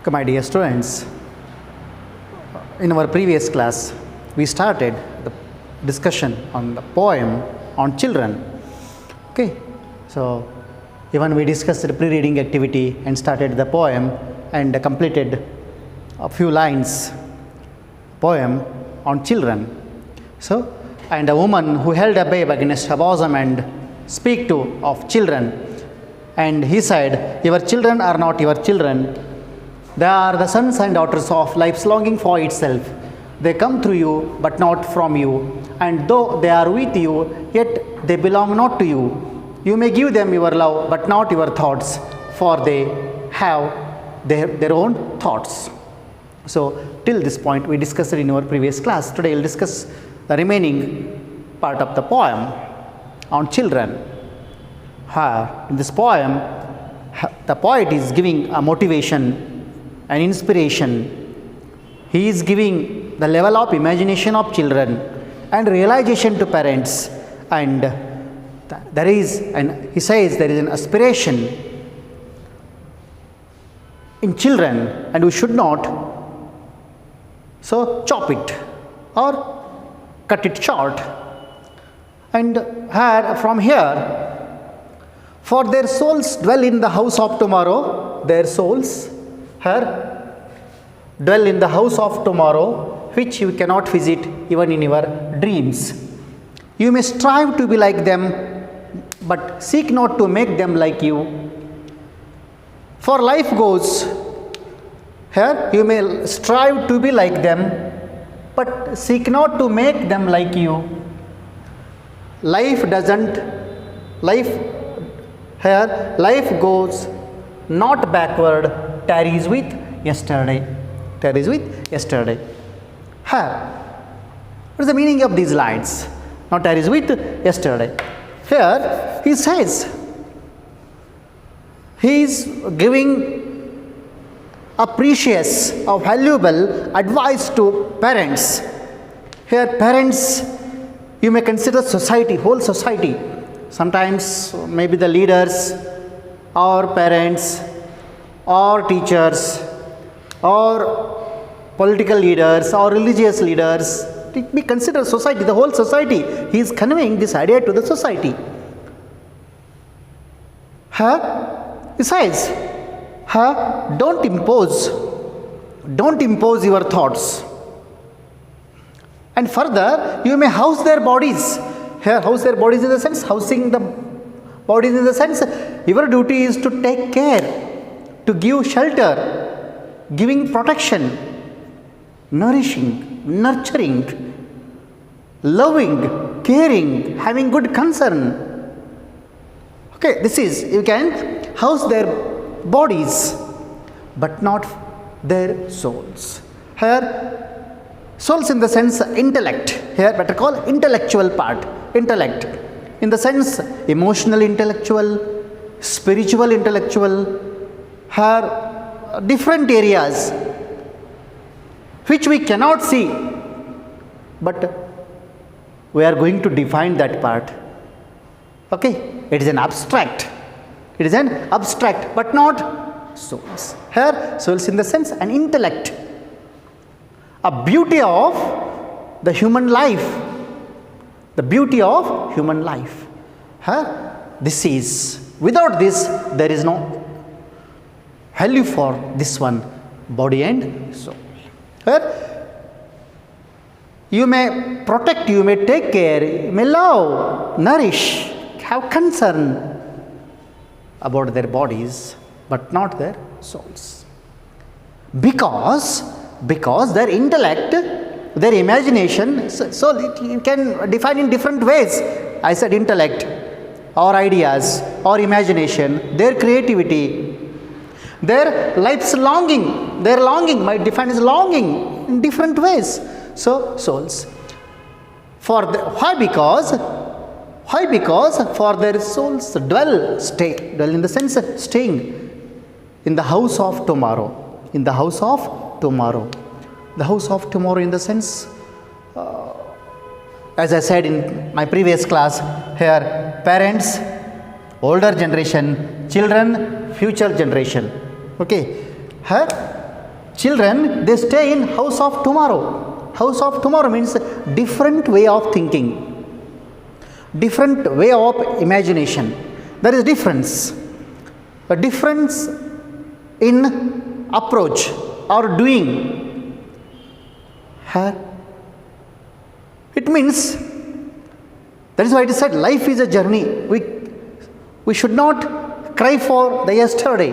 Okay, my dear students, in our previous class, we started the discussion on the poem on children. Okay, so even we discussed the pre-reading activity and started the poem and completed a few lines poem on children. So, and a woman who held a babe against her bosom and speak to of children, and he said, "Your children are not your children. They are the sons and daughters of life's longing for itself. They come through you, but not from you. And though they are with you, yet they belong not to you. You may give them your love, but not your thoughts, for they have their own thoughts." So, till this point, we discussed it in our previous class. Today, we'll discuss the remaining part of the poem on children. In this poem, the poet is giving a motivation and inspiration. He is giving the level of imagination of children and realization to parents, and there is, and he says there is an aspiration in children, and we should not so chop it or cut it short. And from here, for their souls dwell in the house of tomorrow, their souls dwell in the house of tomorrow, which you cannot visit even in your dreams. You may strive to be like them, but seek not to make them like you. For life goes, you may strive to be like them, but seek not to make them like you. Life goes not backward, tarries with yesterday. What is the meaning of these lines? Not tarries with yesterday. Here he says, he is giving a precious or valuable advice to parents. Here parents, you may consider society, whole society. Sometimes maybe the leaders or parents or teachers or political leaders or religious leaders. We consider society, the whole society. He is conveying this idea to the society. He says, don't impose your thoughts. And further, you may house their bodies. Here, house their bodies in the sense, housing the bodies in the sense, your duty is to take care, to give shelter, giving protection, nourishing, nurturing, loving, caring, having good concern. Okay, this is, you can house their bodies, but not their souls. Here, souls in the sense intellect, here better call intellectual part, intellect, in the sense emotional intellectual, spiritual intellectual, here different areas which we cannot see, but we are going to define that part. Okay, it is an abstract, but not souls. Here souls in the sense an intellect, a beauty of the human life, this is, without this there is no value for this one, body and soul. You may protect, you may take care, you may love, nourish, have concern about their bodies, but not their souls. Because their intellect, their imagination, so you can define in different ways. I said intellect, or ideas, or imagination, their creativity, their life's longing, their longing might define as longing in different ways. So, souls. Why? Because for their souls dwell in the sense staying in the house of tomorrow. In the house of tomorrow. The house of tomorrow in the sense, as I said in my previous class, here parents, older generation, children, future generation. Okay, here Children, they stay in house of tomorrow. House of tomorrow means different way of thinking, different way of imagination. There is difference. A difference in approach or doing. It means, that is why it is said life is a journey. We should not cry for the yesterday,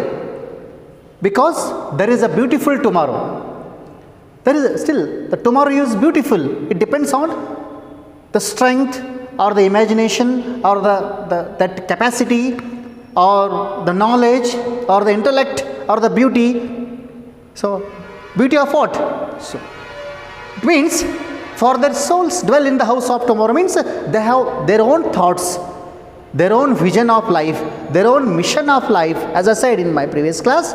because there is a beautiful tomorrow. There is still, the tomorrow is beautiful. It depends on the strength or the imagination or that capacity or the knowledge or the intellect or the beauty. So, beauty of what? So, it means, for their souls dwell in the house of tomorrow means they have their own thoughts, their own vision of life, their own mission of life. As I said in my previous class,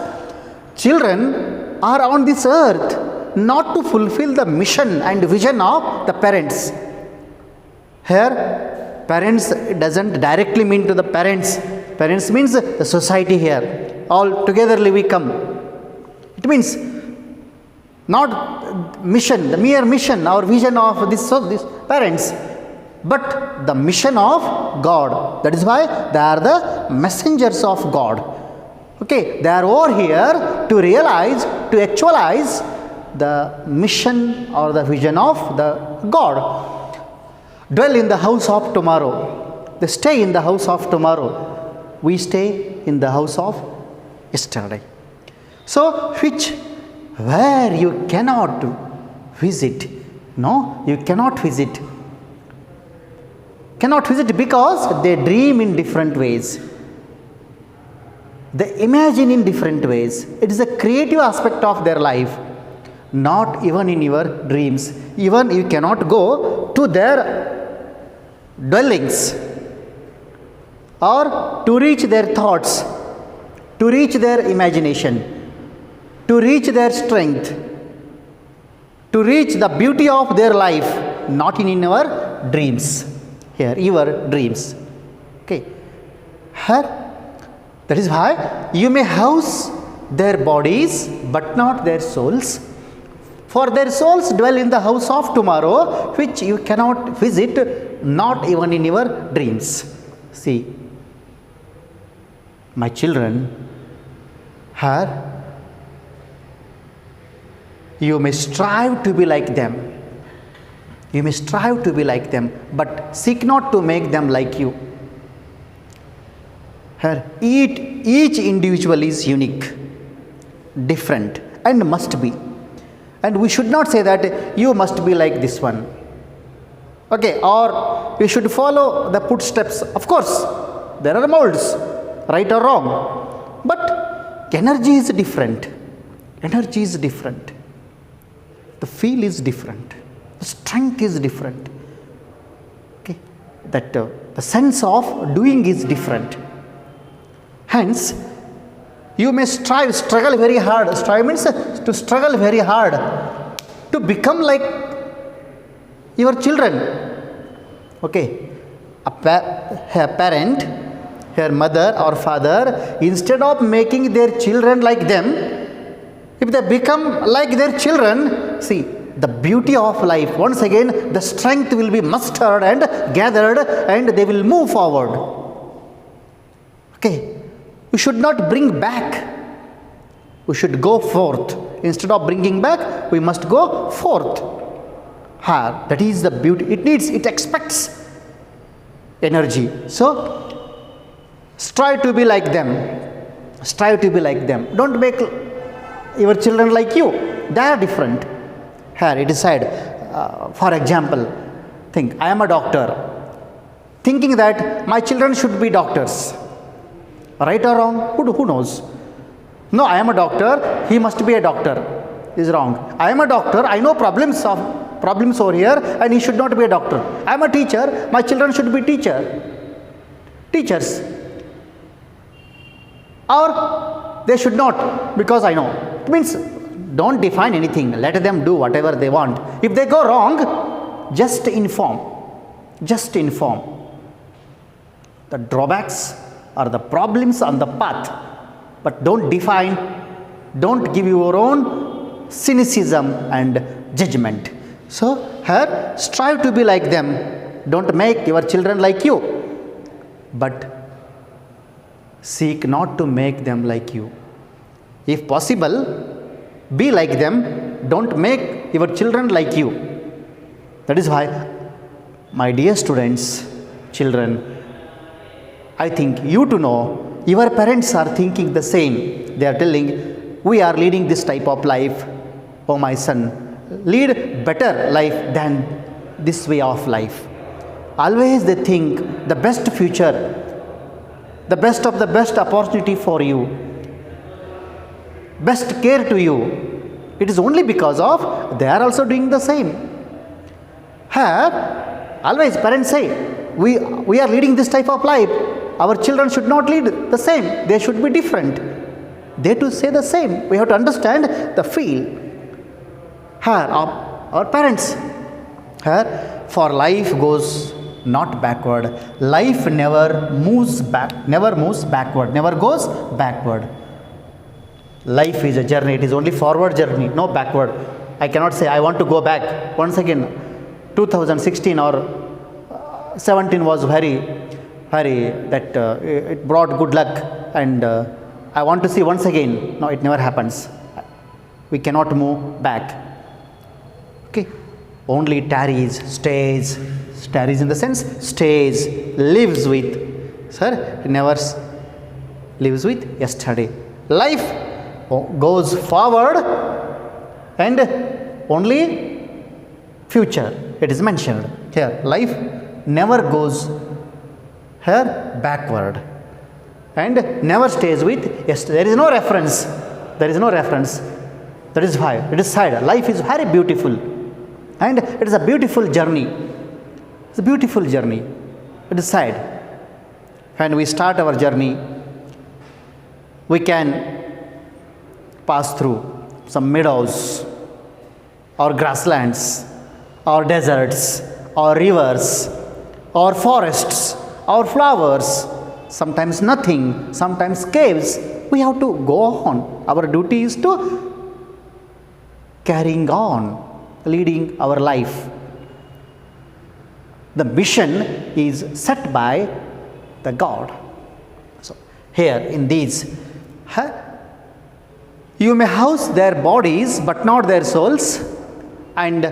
children are on this earth not to fulfill the mission and vision of the parents. Here, parents doesn't directly mean to the parents. Parents means the society here. All togetherly we come. It means not mission, the mere mission or vision of these parents, but the mission of God. That is why they are the messengers of God. Okay, they are over here to realize, to actualize the mission or the vision of the God. Dwell in the house of tomorrow. They stay in the house of tomorrow. We stay in the house of yesterday. So, where you cannot visit. No, you cannot visit. Cannot visit because they dream in different ways. They imagine in different ways. It is a creative aspect of their life. Not even in your dreams. Even you cannot go to their dwellings or to reach their thoughts, to reach their imagination, to reach their strength, to reach the beauty of their life, not in your dreams. Here, your dreams. Okay. Here, that is why you may house their bodies, but not their souls. For their souls dwell in the house of tomorrow, which you cannot visit, not even in your dreams. See, my children, here, you may strive to be like them. You may strive to be like them, but seek not to make them like you. Here, each individual is unique, different, and must be. And we should not say that you must be like this one. Okay, or you should follow the footsteps. Of course, there are molds, right or wrong. But energy is different. Energy is different. The feel is different. The strength is different. Okay, that the sense of doing is different. Hence, you may struggle very hard. Strive means to struggle very hard to become like your children. Okay, a parent, her mother or father, instead of making their children like them, if they become like their children, see, the beauty of life, once again, the strength will be mustered and gathered and they will move forward. Okay. We should not bring back. We should go forth. Instead of bringing back, we must go forth. That is the beauty. It expects energy. So, strive to be like them. Strive to be like them. Don't make your children like you. They are different. Here it is said, for example, think, I am a doctor. Thinking that my children should be doctors. Right or wrong? Who knows? No, I am a doctor, he must be a doctor. Is wrong. I am a doctor, I know problems over here, and he should not be a doctor. I am a teacher, my children should be teachers. Or they should not, because I know. It means don't define anything, let them do whatever they want. If they go wrong, just inform. Just inform. The drawbacks or the problems on the path, but don't define, don't give your own cynicism and judgment. So here, strive to be like them. Don't make your children like you, but seek not to make them like you. If possible, be like them. Don't make your children like you. That is why, my dear students, children, I think you to know your parents are thinking the same. They are telling, we are leading this type of life. Oh my son, lead better life than this way of life. Always they think the best future, the best of the best opportunity for you, best care to you. It is only because of they are also doing the same. Here, always parents say, we are leading this type of life. Our children should not lead the same. They should be different. They too say the same. We have to understand the feel. Here, our parents, here, for life goes not backward. Life never moves back, never moves backward, never goes backward. Life is a journey. It is only forward journey, no backward. I cannot say I want to go back. Once again, 2016 or 17 was it brought good luck, and I want to see once again. No, it never happens. We cannot move back. Okay, only tarries, stays in the sense stays, lives with. Sir, it never lives with yesterday. Life goes forward and only future. It is mentioned here. Life never goes here backward and never stays with yesterday. There is no reference. There is no reference. That is why it is sad. Life is very beautiful, and it is a beautiful journey. It's a beautiful journey. It is sad. When we start our journey, we can pass through some meadows or grasslands or deserts or rivers or forests or flowers, sometimes nothing, sometimes caves. We have to go on. Our duty is to carrying on, leading our life. The mission is set by the God. So here in these, you may house their bodies but not their souls, and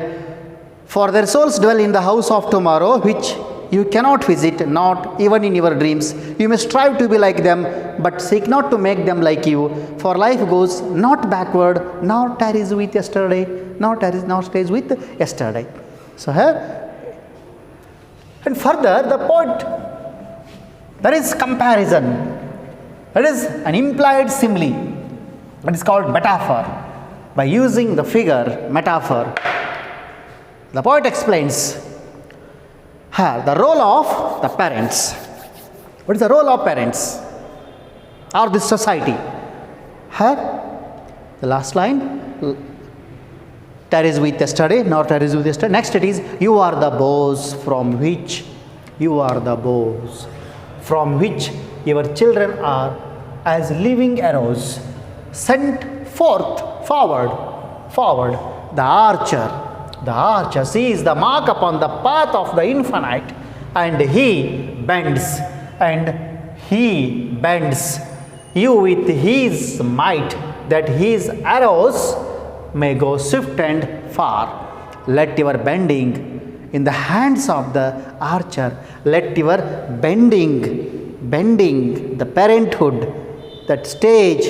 for their souls dwell in the house of tomorrow, which you cannot visit, not even in your dreams. You may strive to be like them, but seek not to make them like you. For life goes not backward, nor tarries with yesterday, nor stays with yesterday. So here, and further, the poet, there is comparison. There is an implied simile. It is called metaphor. By using the figure metaphor, the poet explains the role of the parents. What is the role of parents or this society? The last line, tarries with yesterday, nor tarries with yesterday. Next it is, you are the bows from which your children are as living arrows sent forward. The archer sees the mark upon the path of the infinite, and he bends you with his might, that his arrows may go swift and far. Let your bending in the hands of the archer, let your bending, the parenthood, that stage,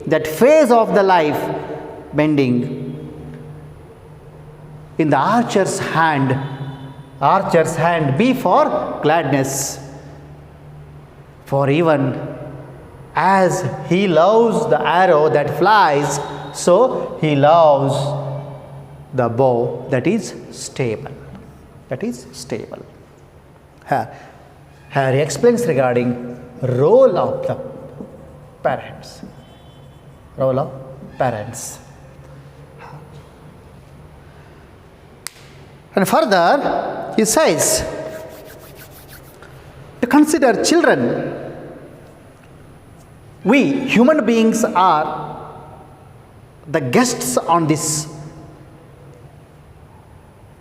that phase of the life, bending in the archer's hand be for gladness. For even as he loves the arrow that flies, so he loves the bow that is stable. Here he explains regarding role of the parents. And further, he says to consider children. We human beings are the guests on this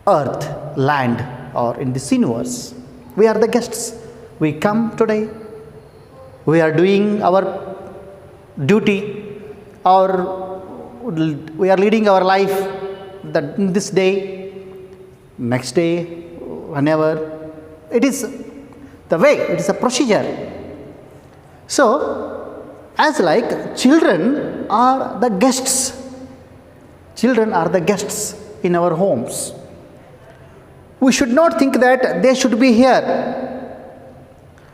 earth, land, or in this universe. We are the guests. We come today. We are doing our duty, or we are leading our life this day, next day, whenever. It is the way, it is a procedure. So, as like children are the guests. Children are the guests in our homes. We should not think that they should be here.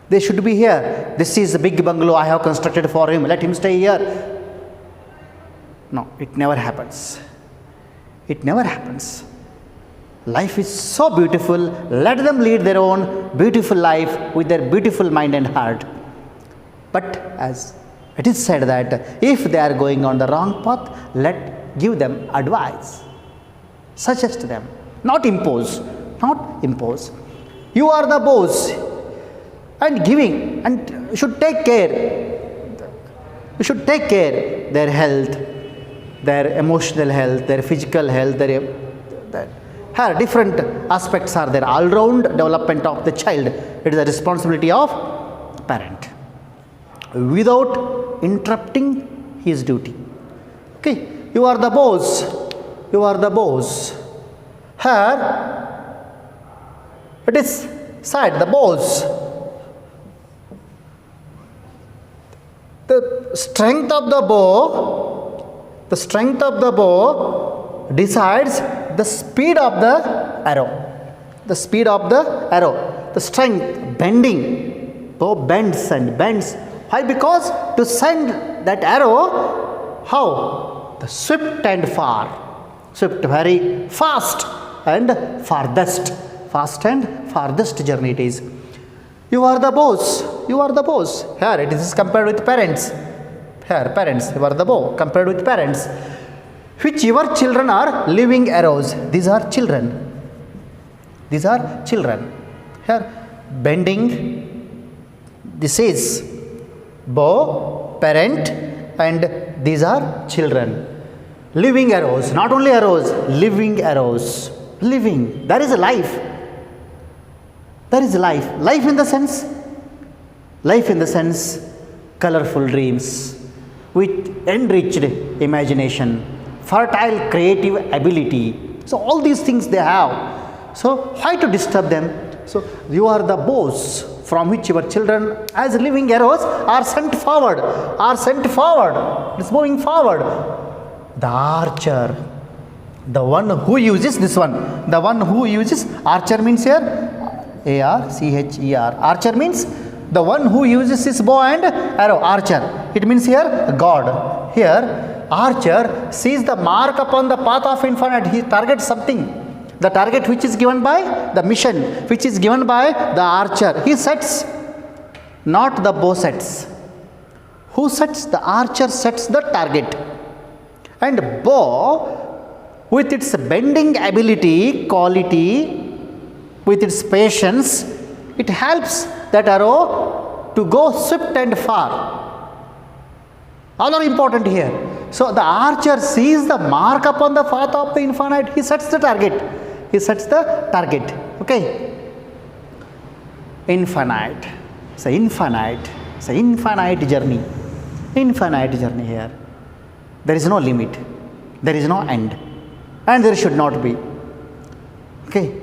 They should be here. This is a big bungalow I have constructed for him. Let him stay here. No, it never happens. It never happens. Life is so beautiful. Let them lead their own beautiful life with their beautiful mind and heart. But as it is said that if they are going on the wrong path, give them advice. Suggest them. Not impose. Not impose. You are the boss and giving, and you should take care. You should take care their health, their emotional health, their physical health, their different aspects are there. All round development of the child. It is the responsibility of parent without interrupting his duty. Okay, you are the boss. You are the boss. Here it is said, the boss. The strength of the bow decides the speed of the arrow. The speed of the arrow. The strength, bending. Bow bends and bends. Why? Because to send that arrow, how? The swift and far. Swift, very fast and farthest. Fast and farthest journey it is. You are the boss. You are the boss. Here it is compared with parents. Here parents, you are the bow compared with parents. Which your children are living arrows. These are children. These are children. Here bending. This is bow, parent, and these are children. Living arrows. Not only arrows, living arrows. Living. There is a life. There is life. Life in the sense, colorful dreams with enriched imagination, fertile creative ability. So all these things they have. So why to disturb them? So you are the boss from which your children as living arrows are sent forward. It's moving forward. The archer, the one who uses this one, the one who uses archer means here ARCHER. Archer means the one who uses his bow and arrow. Archer. It means here God. Here archer sees the mark upon the path of infinite. He targets something. The target which is given by the mission, which is given by the archer. He sets, not the bow sets. Who sets? The archer sets the target. And bow, with its bending ability, quality, with its patience, it helps that arrow to go swift and far. All are important here. So the archer sees the mark upon the path of the infinite. He sets the target. Okay. Infinite. It's an infinite journey. Infinite journey here. There is no limit. There is no end. And there should not be. Okay.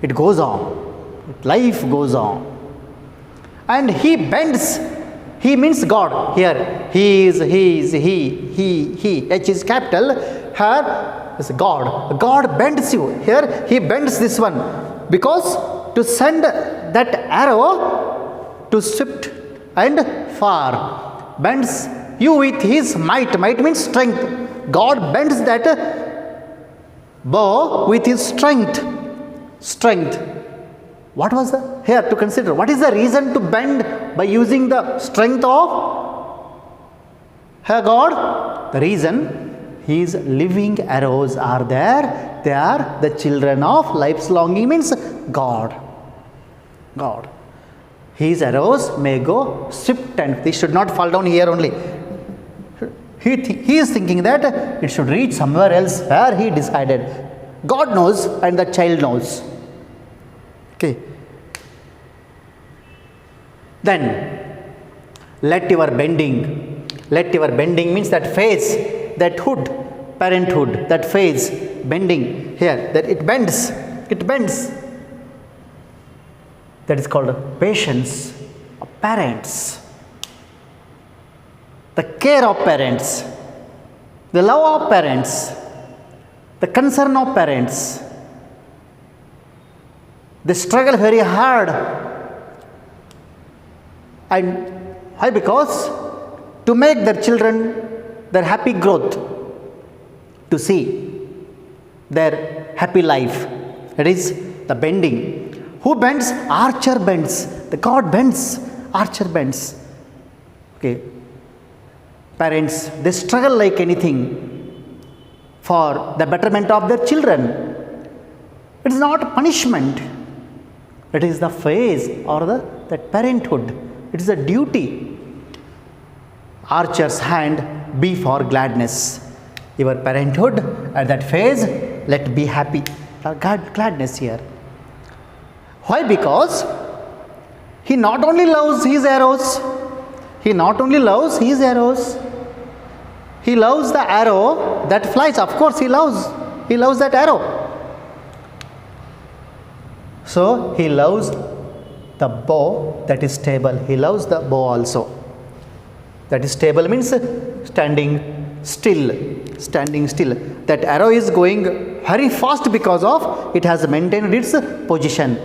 It goes on. Life goes on. And he bends. He means God. Here, he. H is capital. Here is God. God bends you. Here, he bends this one. Because to send that arrow to swift and far. Bends you with his might. Might means strength. God bends that bow with his strength. What was the here to consider? What is the reason to bend by using the strength of her God? The reason, his living arrows are there. They are the children of life's longing, means God. His arrows may go swift and they should not fall down here only. he is thinking that it should reach somewhere else where he decided. God knows and the child knows. Okay. Then let your bending means that phase, that hood, parenthood, that phase, bending here, that it bends. That is called patience of parents, the care of parents, the love of parents, the concern of parents. They struggle very hard. And why? Because to make their children their happy growth, to see their happy life. It is the bending. Who bends? Archer bends. The God bends. Archer bends. Okay. Parents, they struggle like anything for the betterment of their children. It is not punishment. It is the phase or that parenthood. It is a duty. Archer's hand be for gladness. Your parenthood at that phase, let be happy. Gladness here. Why? Because he not only loves his arrows, he loves the arrow that flies. Of course, he loves that arrow. So he loves the bow that is stable. He loves the bow also. That is stable means standing still. That arrow is going very fast because of it has maintained its position.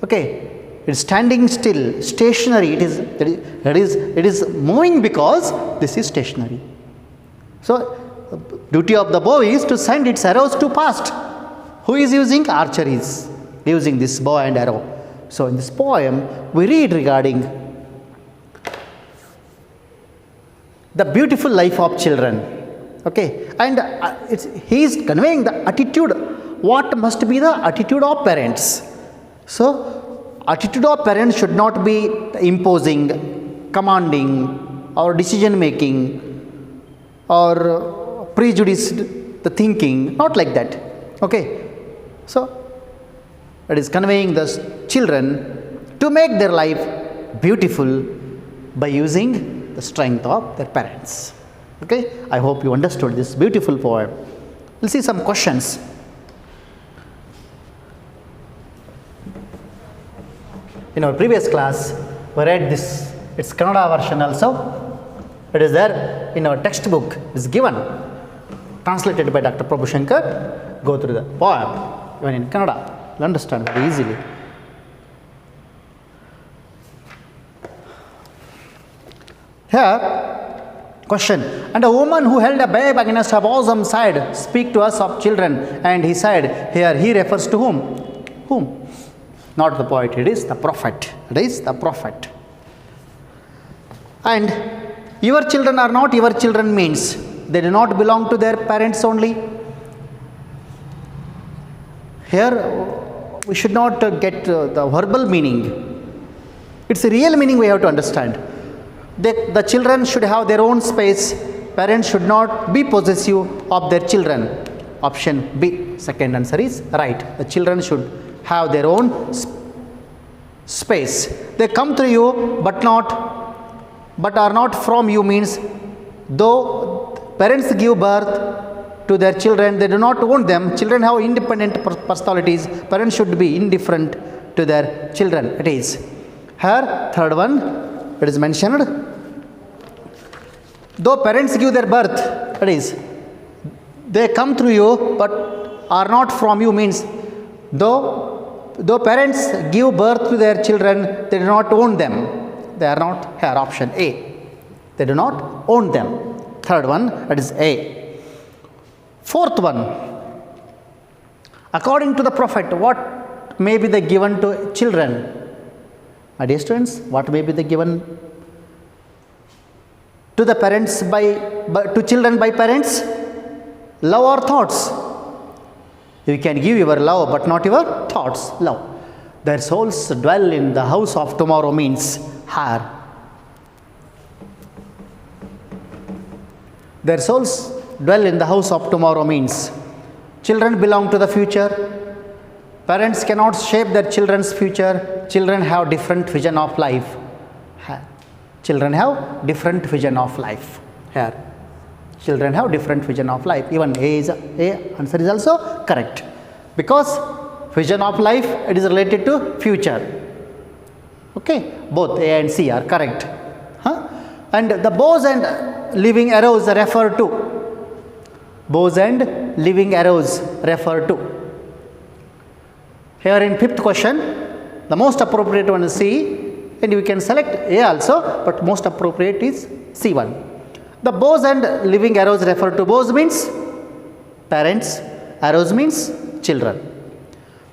Okay, it is standing still, stationary. It is moving because this is stationary. So, duty of the bow is to send its arrows too fast. Who is using? Archer is using this bow and arrow. So, in this poem, we read regarding the beautiful life of children. Okay, and he is conveying the attitude. What must be the attitude of parents? So, attitude of parents should not be imposing, commanding, or decision making, or prejudiced the thinking. Not like that. Okay, so it is conveying the children to make their life beautiful by using the strength of their parents. Okay, I hope you understood this beautiful poem. We'll see some questions. In our previous class, we read this, its Kannada version also. It is there in our textbook, it is given, translated by Dr. Prabhu Shankar. Go through the poem, even in Kannada, you'll understand very easily. Here, question. And a woman who held a babe against her bosom said, speak to us of children. And he said, here he refers to whom? Whom? Not the poet, it is the prophet. It is the prophet. And your children are not your children means they do not belong to their parents only. Here we should not get the verbal meaning. It's a real meaning we have to understand. The children should have their own space. Parents should not be possessive of their children. Option B, second answer is right. The children should have their own space. They come to you but are not from you means though parents give birth to their children, they do not own them. Children have independent personalities. Parents should be indifferent to their children. It is. Here, third one, it is mentioned. Though parents give their birth, it is. They come through you but are not from you means though parents give birth to their children, they do not own them. They are not. Here, option A. They do not own them. Third one, that is A. Fourth one. According to the prophet, what may be the given to children? My dear students, what may be the given to the parents to children by parents? Love or thoughts? You can give your love but not your thoughts. Love. Their souls dwell in the house of tomorrow means her. Their souls dwell in the house of tomorrow means children belong to the future. Parents cannot shape their children's future. Children have different vision of life. Children have different vision of life. Here, children have different vision of life. Even A answer is also correct, because vision of life, it is related to future. Okay, both A and C are correct. And the bows and living arrows refer to. Bows and living arrows refer to. Here in fifth question, the most appropriate one is C, and we can select A also, but most appropriate is C1. The bows and living arrows refer to. Bows means parents, arrows means children.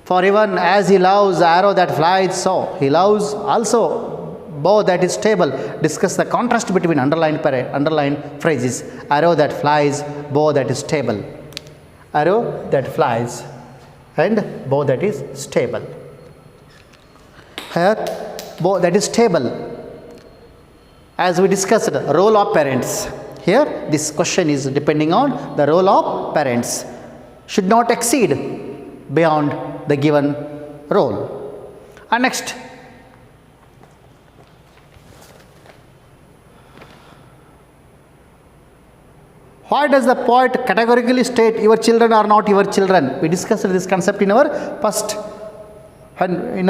For even as he loves arrow that flies, so he loves also bow that is stable. Discuss the contrast between underlined phrases. Arrow that flies, bow that is stable. Arrow that flies and bow that is stable. Here, bow that is stable. As we discussed, role of parents. Here, this question is depending on the role of parents. Should not exceed beyond the given role. And next, why does the poet categorically state your children are not your children? We discussed this concept in our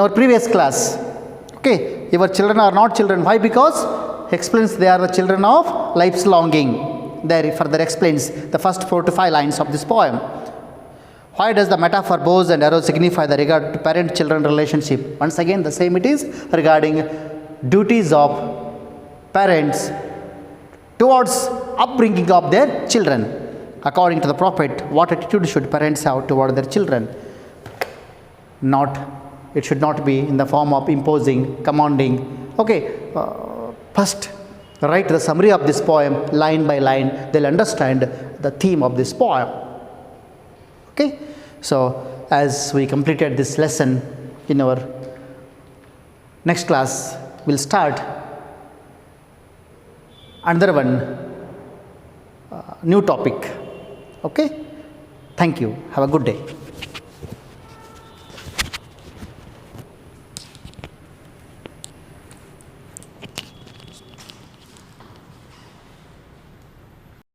previous class. Okay, your children are not children. Why? Because he explains they are the children of life's longing. There he further explains the first 4 to 5 lines of this poem. Why does the metaphor bows and arrows signify the regard to parent-children relationship? Once again, the same it is regarding duties of parents towards upbringing of their children. According to the prophet, what attitude should parents have toward their children? It should not be in the form of imposing, commanding. Okay, first write the summary of this poem line by line. They'll understand the theme of this poem. Okay, so as we completed this lesson, in our next class, we'll start another one, new topic. Okay, thank you. Have a good day.